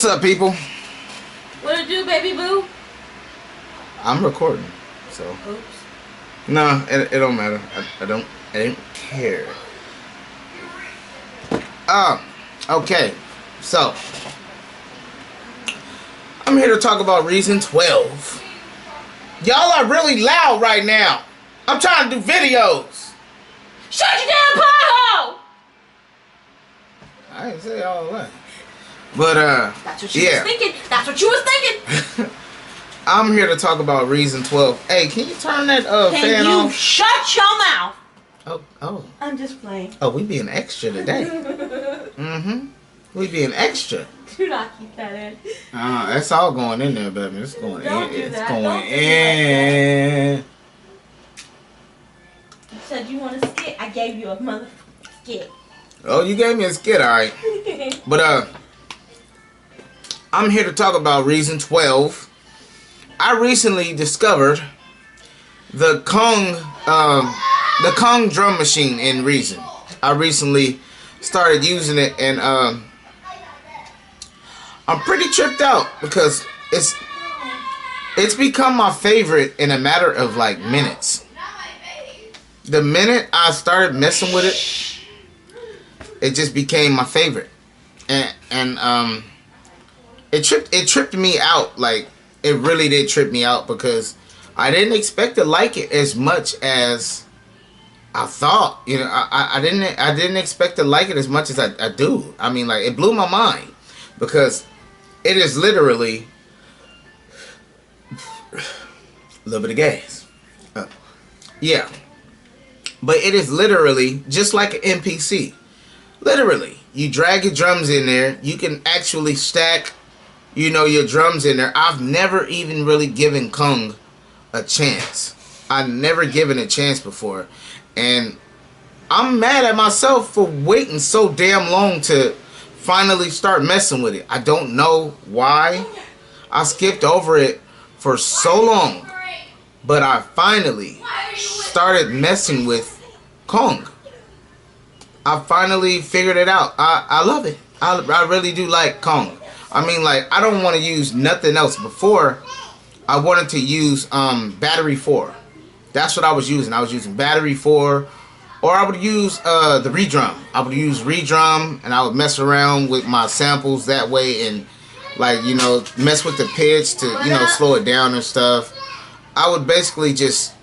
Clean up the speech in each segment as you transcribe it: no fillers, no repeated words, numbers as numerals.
What's up, people? What it do, baby boo? I'm recording, so. Oops. No, it don't matter. I don't care. Okay. So, I'm here to talk about Reason 12. Y'all are really loud right now. I'm trying to do videos. Shut your damn pothole! I didn't say all that. But, That's what you was thinking. That's what you was thinking. I'm here to talk about Reason 12. Hey, can you turn that fan Can you off? shut your mouth? Oh. I'm just playing. Oh, we being extra today. Mm-hmm. We being extra. Do not keep that in. That's all going in there, baby. It's going Don't in. do It's that. going Don't do in. You said you want a skit. I gave you a motherfucking skit. Oh, you gave me a skit, all right. But I'm here to talk about Reason 12. I recently discovered the Kong drum machine in Reason. I recently started using it, and I'm pretty tripped out because it's become my favorite in a matter of like minutes. The minute I started messing with it just became my favorite, and it tripped me out. Like, it really did trip me out because I didn't expect to like it as much as I thought. You know, I didn't expect to like it as much as I do. I mean, like, it blew my mind because it is literally a little bit of gas. Yeah, but it is literally just like an NPC. Literally, you drag your drums in there. You can actually stack, your drums in there. I've never even really given Kong a chance. I've never given a chance before. And I'm mad at myself for waiting so damn long to finally start messing with it. I don't know why I skipped over it for so long. But I finally started messing with Kong. I finally figured it out. I love it. I really do like Kong. I mean, like, I don't want to use nothing else. Before, I wanted to use Battery 4. That's what I was using. I was using Battery 4. Or I would use the Redrum. I would use Redrum, and I would mess around with my samples that way and, like, mess with the pitch to, slow it down and stuff. I would basically just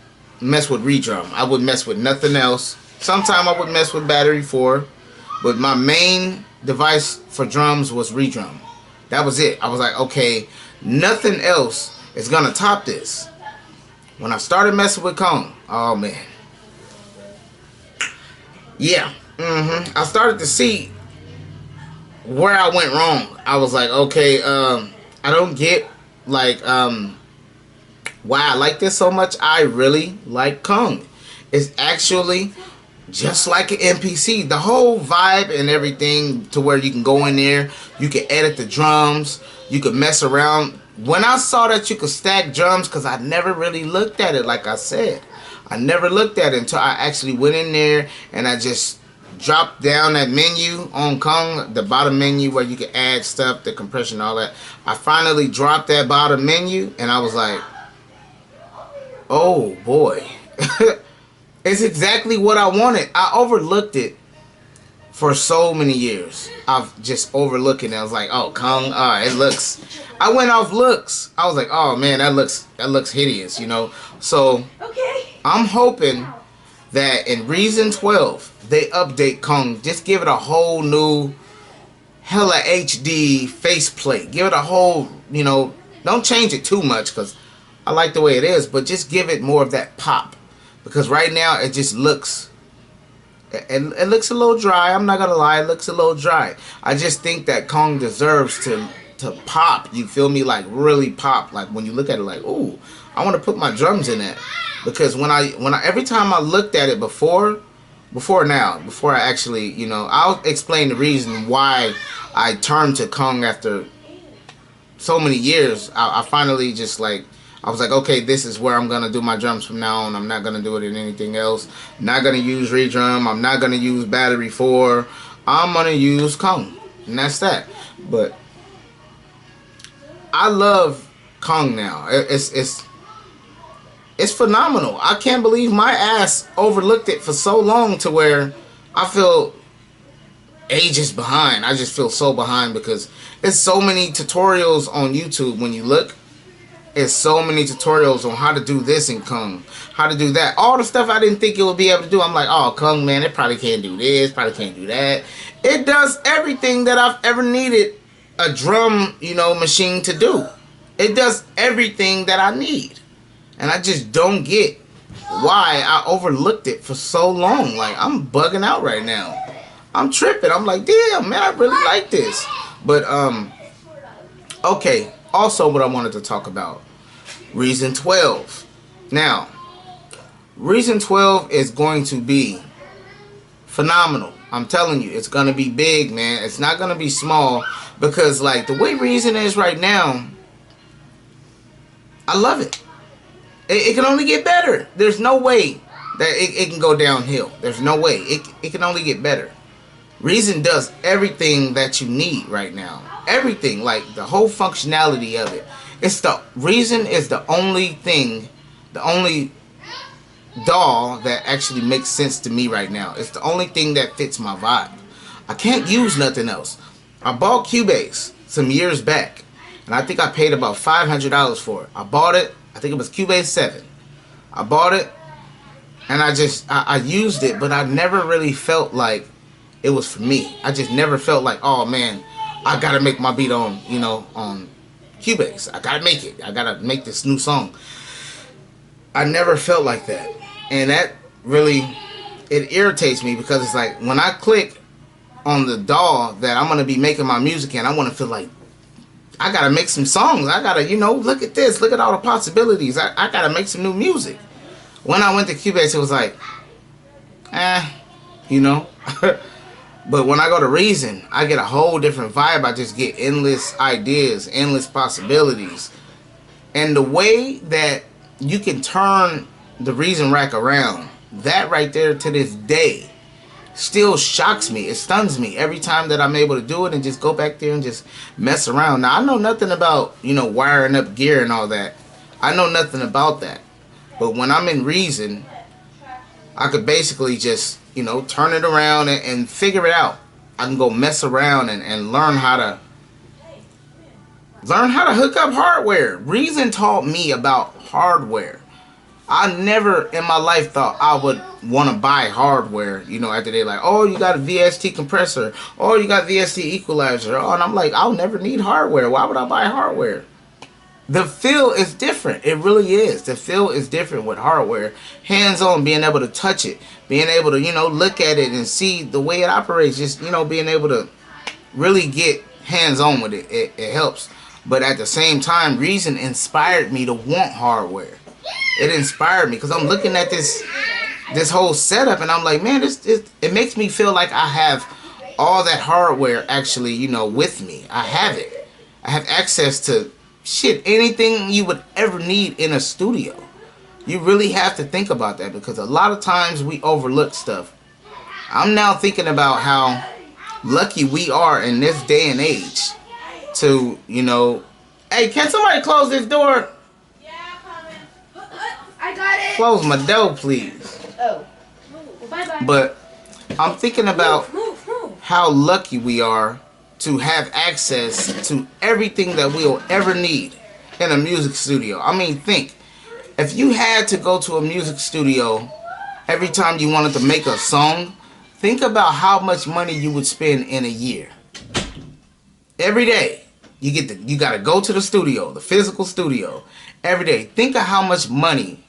mess with Redrum. I would mess with nothing else. Sometimes I would mess with Battery 4, but my main device for drums was Redrum. That was it. I was like, okay, nothing else is gonna top this. When I started messing with Kong, oh man, yeah, I started to see where I went wrong. I was like, okay, I don't get like why I like this so much. I really like Kong. It's actually just like an NPC. The whole vibe and everything, to where you can go in there, you can edit the drums, you can mess around. When I saw that you could stack drums, because I never really looked at it, like I said. I never looked at it until I actually went in there and I just dropped down that menu on Kong, the bottom menu where you can add stuff, the compression, all that. I finally dropped that bottom menu and I was like, oh boy. It's exactly what I wanted. I overlooked it for so many years. I've just overlooked it. I was like, oh, Kong, it looks. I went off looks. I was like, oh man, that looks hideous, So Okay. I'm hoping that in Reason 12 they update Kong. Just give it a whole new hella HD faceplate. Give it a whole, don't change it too much because I like the way it is, but just give it more of that pop. Because right now it just looks, it looks a little dry. I'm not gonna lie, it looks a little dry. I just think that Kong deserves to pop. You feel me? Like, really pop. Like, when you look at it, like, ooh, I want to put my drums in that. Because when I every time I looked at it before I actually, I'll explain the reason why I turned to Kong after so many years. I finally just like, I was like, okay, this is where I'm going to do my drums from now on. I'm not going to do it in anything else. I'm not going to use Redrum. I'm not going to use Battery 4. I'm going to use Kong. And that's that. But I love Kong now. It's phenomenal. I can't believe my ass overlooked it for so long to where I feel ages behind. I just feel so behind because it's so many tutorials on YouTube. When you look, it's so many tutorials on how to do this in Kung, how to do that. All the stuff I didn't think it would be able to do. I'm like, oh, Kung, man, it probably can't do this, probably can't do that. It does everything that I've ever needed a drum, machine to do. It does everything that I need. And I just don't get why I overlooked it for so long. Like, I'm bugging out right now. I'm tripping. I'm like, damn, man, I really like this. But, okay. Also, what I wanted to talk about. Reason 12. Now, Reason 12 is going to be phenomenal. I'm telling you, it's going to be big, man. It's not going to be small. Because, like, the way Reason is right now, I love it. It can only get better. There's no way that it can go downhill. There's no way. It can only get better. Reason does everything that you need right now. Everything, like the whole functionality of it. Reason is the only thing, the only DAW that actually makes sense to me right now. It's the only thing that fits my vibe. I can't use nothing else. I bought Cubase some years back, and I think I paid about $500 for it. I bought it. I think it was Cubase 7. I bought it, and I used it, but I never really felt like it was for me. I just never felt like, oh man, I gotta make my beat on, on Cubase. I gotta make it. I gotta make this new song. I never felt like that. And that really, it irritates me because it's like, when I click on the DAW that I'm gonna be making my music in, I wanna feel like, I gotta make some songs. I gotta, look at this. Look at all the possibilities. I gotta make some new music. When I went to Cubase, it was like, But when I go to Reason, I get a whole different vibe. I just get endless ideas, endless possibilities. And the way that you can turn the Reason rack around, that right there to this day, still shocks me. It stuns me every time that I'm able to do it and just go back there and just mess around. Now, I know nothing about, wiring up gear and all that. I know nothing about that. But when I'm in Reason, I could basically just, turn it around and figure it out. I can go mess around and learn how to hook up hardware. Reason taught me about hardware. I never in my life thought I would want to buy hardware, after they like, oh, you got a VST compressor, oh, you got VST equalizer, oh, and I'm like, I'll never need hardware. Why would I buy hardware? The feel is different. It really is. The feel is different with hardware. Hands-on, being able to touch it, being able to, look at it and see the way it operates, just, being able to really get hands-on with it. It helps. But at the same time, Reason inspired me to want hardware. It inspired me because I'm looking at this whole setup and I'm like, man, it makes me feel like I have all that hardware actually, with me. I have it. I have access to anything you would ever need in a studio. You really have to think about that because a lot of times we overlook stuff. I'm now thinking about how lucky we are in this day and age to, hey, can somebody close this door? I got it. Close my door, please. Oh. Well, bye-bye. But I'm thinking about how lucky we are to have access to everything that we'll ever need in a music studio. I mean, think. If you had to go to a music studio every time you wanted to make a song, think about how much money you would spend in a year. Every day. You got to go to the studio, the physical studio, every day. Think of how much money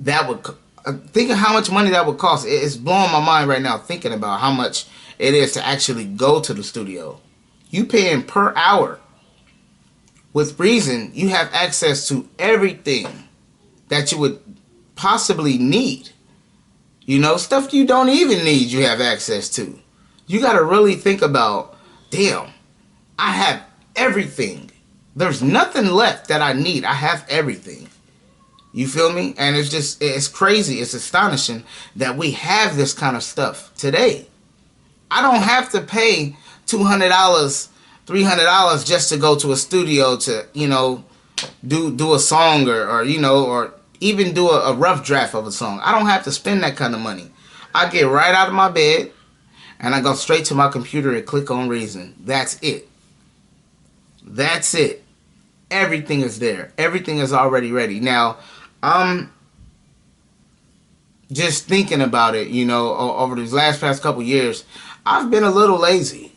that would cost. It's blowing my mind right now thinking about how much it is to actually go to the studio. You paying per hour. With Reason, you have access to everything that you would possibly need. Stuff you don't even need, you have access to. You got to really think about, damn, I have everything. There's nothing left that I need. I have everything. You feel me? And it's crazy. It's astonishing that we have this kind of stuff today. I don't have to pay $200 $300 just to go to a studio to, do a song or even do a rough draft of a song. I don't have to spend that kind of money. I get right out of my bed and I go straight to my computer and click on Reason. That's it. That's it. Everything is there. Everything is already ready. Now, I'm just thinking about it, over these past couple years, I've been a little lazy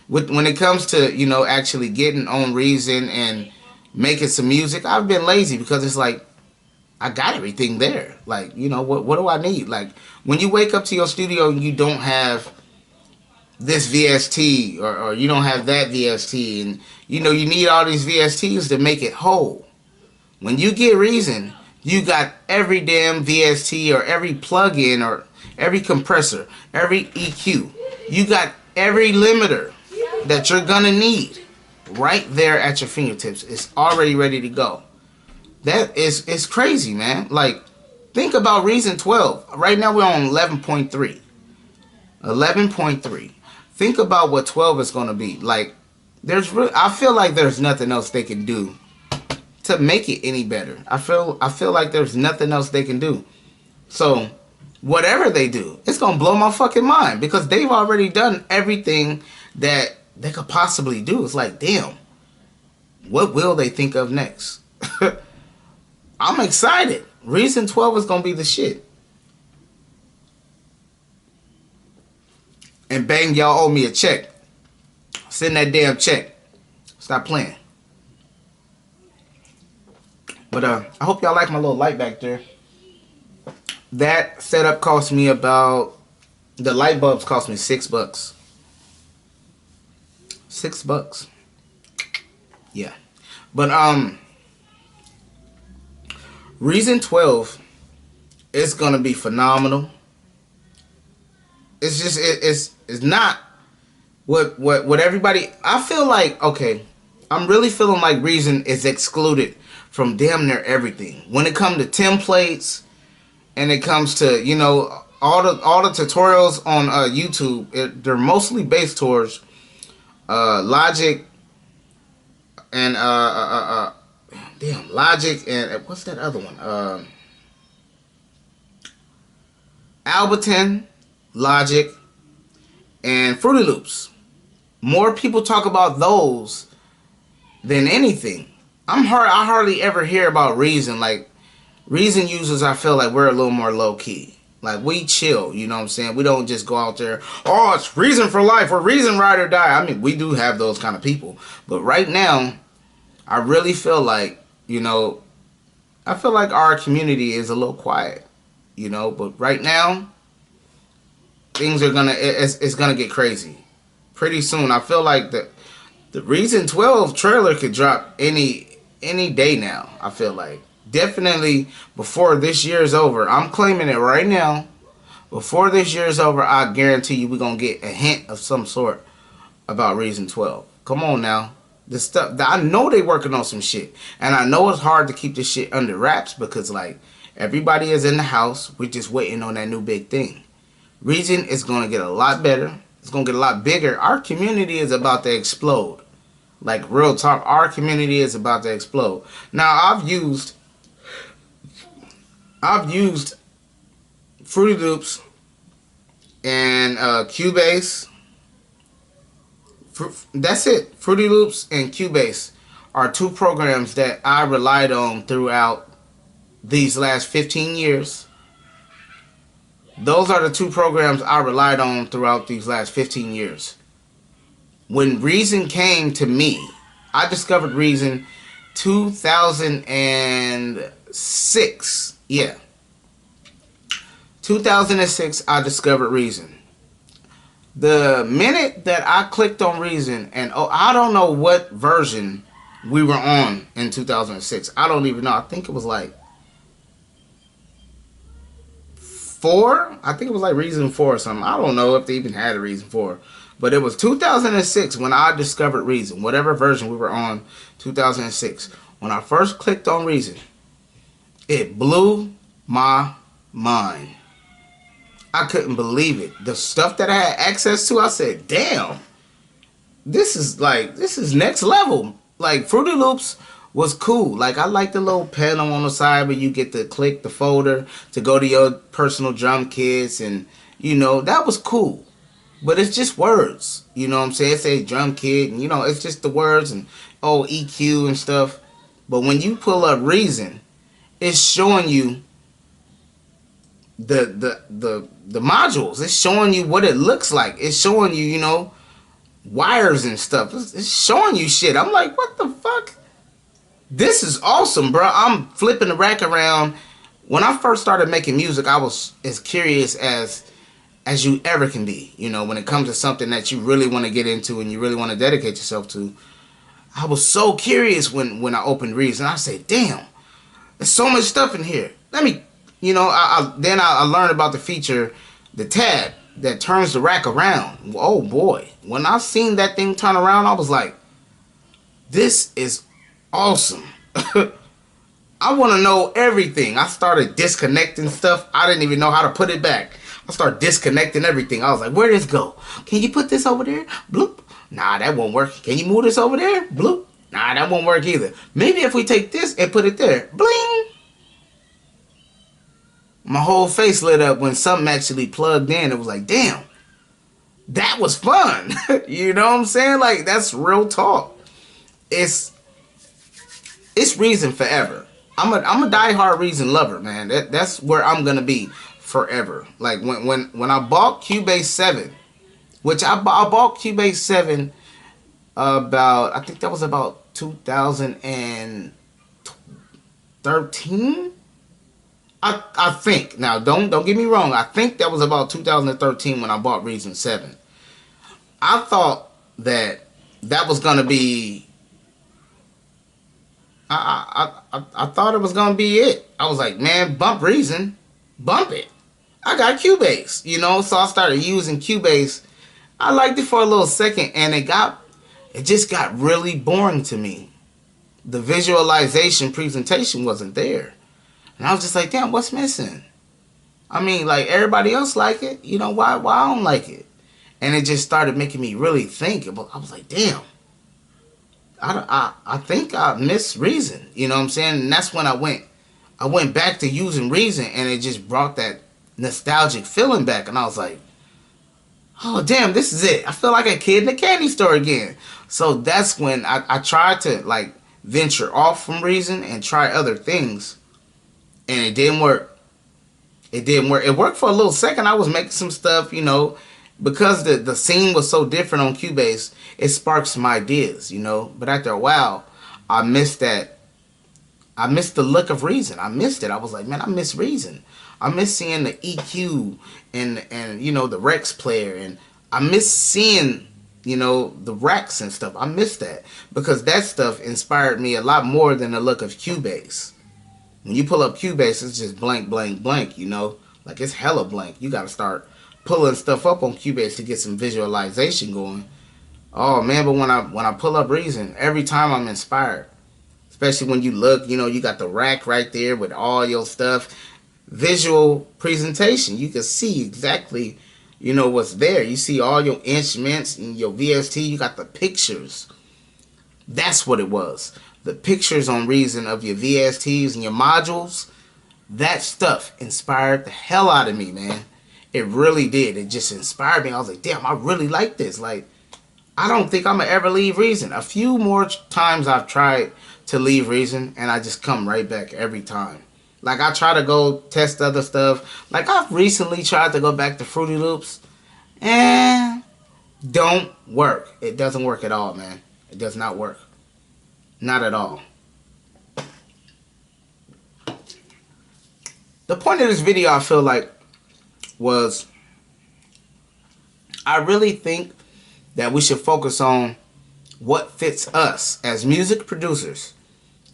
when it comes to, actually getting on Reason and making some music. I've been lazy because it's like, I got everything there. Like, what do I need? Like, when you wake up to your studio and you don't have this VST or you don't have that VST and, you need all these VSTs to make it whole. When you get Reason, you got every damn VST or every plugin or every compressor, every EQ. You got every limiter that you're gonna need right there at your fingertips. It's already ready to go. That is crazy, man. Like, think about Reason 12. Right now we're on 11.3. 11.3. Think about what 12 is gonna be. Like, I feel like there's nothing else they can do to make it any better. I feel like there's nothing else they can do. So, whatever they do, it's gonna blow my fucking mind because they've already done everything that they could possibly do. It's like, damn, what will they think of next? I'm excited. Reason 12 is gonna be the shit. And bang, y'all owe me a check. Send that damn check. Stop playing. But I hope y'all like my little light back there. That setup cost me the light bulbs cost me $6. $6. Yeah. But Reason 12 is gonna be phenomenal. It's just it's not what everybody. I feel like, okay, I'm really feeling like Reason is excluded from damn near everything when it comes to templates and it comes to all the tutorials on YouTube. They're mostly based towards Logic and Logic and what's that other one? Ableton, Logic, and Fruity Loops. More people talk about those than anything. I hardly ever hear about Reason. Like, Reason users, I feel like we're a little more low key. Like, we chill, you know what I'm saying? We don't just go out there, oh, it's Reason for life or Reason ride or die. I mean, we do have those kind of people. But right now, I really feel like, I feel like our community is a little quiet, But right now, things are it's gonna get crazy. Pretty soon, I feel like the Reason 12 trailer could drop any day now. I feel like definitely before this year's over. I'm claiming it right now. Before this year's over, I guarantee you we're gonna get a hint of some sort about Reason 12. Come on now. The stuff I know they working on some shit, and I know it's hard to keep this shit under wraps because like everybody is in the house. We're just waiting on that new big thing. Reason is gonna get a lot better. It's gonna get a lot bigger. Our community is about to explode. Like, real talk, our community is about to explode. Now, I've used Fruity Loops and Cubase. That's it. Fruity Loops and Cubase are two programs that I relied on throughout these last 15 years. Those are the two programs I relied on throughout these last 15 years. When Reason came to me, I discovered Reason 2006. Yeah. 2006, I discovered Reason. The minute that I clicked on Reason, and I don't know what version we were on in 2006. I don't even know. I think it was like 4. I think it was like Reason 4 or something. I don't know if they even had a Reason 4. But it was 2006 when I discovered Reason. Whatever version we were on, 2006. When I first clicked on Reason, it blew my mind. I couldn't believe it. The stuff that I had access to, I said, damn. this is next level. Like Fruity Loops was cool. Like I like the little panel on the side where you get to click the folder to go to your personal drum kits, and that was cool. But it's just words. You know what I'm saying? It say drum kit, and it's just the words and EQ and stuff. But when you pull up Reason, it's showing you the modules. It's showing you what it looks like. It's showing you, wires and stuff. It's showing you shit. I'm like, what the fuck? This is awesome, bro. I'm flipping the rack around. When I first started making music, I was as curious as you ever can be. When it comes to something that you really want to get into and you really want to dedicate yourself to. I was so curious when I opened Reason. I said, damn, there's so much stuff in here. Let me, then I learned about the feature, the tab that turns the rack around. Oh boy. When I seen that thing turn around, I was like, this is awesome. I want to know everything. I started disconnecting stuff. I didn't even know how to put it back. I started disconnecting everything. I was like, where does this go? Can you put this over there? Bloop. Nah, that won't work. Can you move this over there? Bloop. Nah, that won't work either. Maybe if we take this and put it there. Bling. My whole face lit up when something actually plugged in. It was like, damn, that was fun. You know what I'm saying? Like, that's real talk. It's Reason forever. I'm a diehard Reason lover, man. That's where I'm gonna be forever. Like when I bought Cubase 7, which I bought Cubase 7 I think that was about 2013. I think. Now don't get me wrong. I think that was about 2013 when I bought Reason 7. I thought that was gonna be. I thought it was gonna be it. I was like, man, bump Reason, bump it. I got Cubase, so I started using Cubase. I liked it for a little second, and it just got really boring to me. The visualization presentation wasn't there. And I was just like, damn, what's missing? I mean, like, everybody else like it. Why I don't like it? And it just started making me really think. I was like, damn. I think I missed Reason. You know what I'm saying? And that's when I went back to using Reason, and it just brought that nostalgic feeling back. And I was like, oh, damn, this is it. I feel like a kid in a candy store again. So that's when I tried to, like, venture off from Reason and try other things. And it didn't work. It didn't work. It worked for a little second. I was making some stuff, because the scene was so different on Cubase, it sparked some ideas, But after a while, I missed that. I missed the look of Reason. I missed it. I was like, man, I miss Reason. I miss seeing the EQ and the Rex player, and I miss seeing the racks and stuff. I miss that because that stuff inspired me a lot more than the look of Cubase. When you pull up Cubase, it's just blank, blank, blank, Like, it's hella blank. You got to start pulling stuff up on Cubase to get some visualization going. Oh, man, but when I pull up Reason, every time I'm inspired. Especially when you look, you got the rack right there with all your stuff. Visual presentation. You can see exactly, what's there. You see all your instruments and your VST. You got the pictures. That's what it was. The pictures on Reason of your VSTs and your modules, that stuff inspired the hell out of me, man. It really did. It just inspired me. I was like, damn, I really like this. Like, I don't think I'm going to ever leave Reason. A few more times I've tried to leave Reason, and I just come right back every time. Like, I try to go test other stuff. Like, I've recently tried to go back to Fruity Loops, and don't work. It doesn't work at all, man. It does not work. Not at all. The point of this video, I feel like, was I really think that we should focus on what fits us as music producers.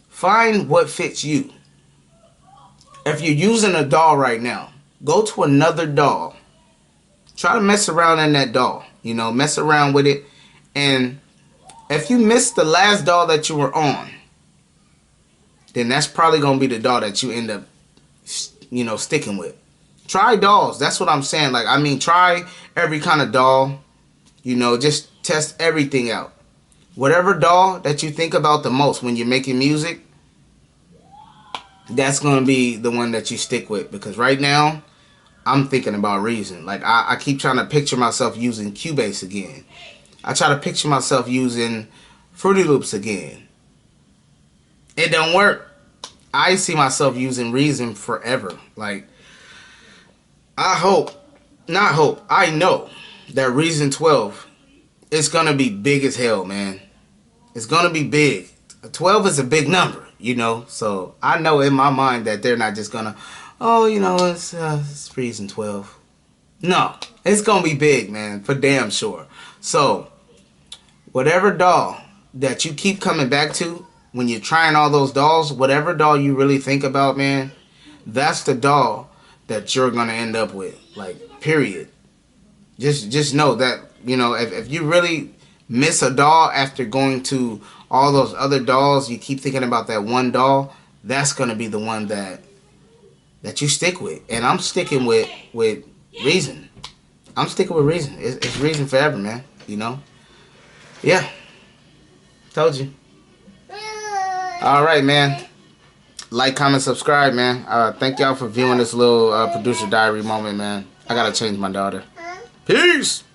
Find what fits you. If you're using a DAW right now, go to another DAW. Try to mess around in that DAW. Mess around with it. And if you missed the last DAW that you were on, then that's probably going to be the DAW that you end up, sticking with. Try DAWs. That's what I'm saying. Like, try every kind of DAW. You know, just test everything out. Whatever doll that you think about the most when you're making music, that's going to be the one that you stick with. Because right now, I'm thinking about Reason. Like, I keep trying to picture myself using Cubase again. I try to picture myself using Fruity Loops again. It don't work. I see myself using Reason forever. Like, I know that Reason 12 is going to be big as hell, man. It's going to be big. 12 is a big number, you know. So I know in my mind that they're not just going to, oh, you know, it's Reason 12. No, it's going to be big, man, for damn sure. So whatever doll that you keep coming back to when you're trying all those dolls, whatever doll you really think about, man, that's the doll that you're going to end up with. Like, period. Just know that, you know, if you really miss a doll after going to all those other dolls, you keep thinking about that one doll, that's going to be the one that you stick with. And I'm sticking with Reason. I'm sticking with Reason. It's Reason forever, man, you know? Yeah. Told you. All right, man. Like, comment, subscribe, man. Thank y'all for viewing this little producer diary moment, man. I got to change my daughter. Peace.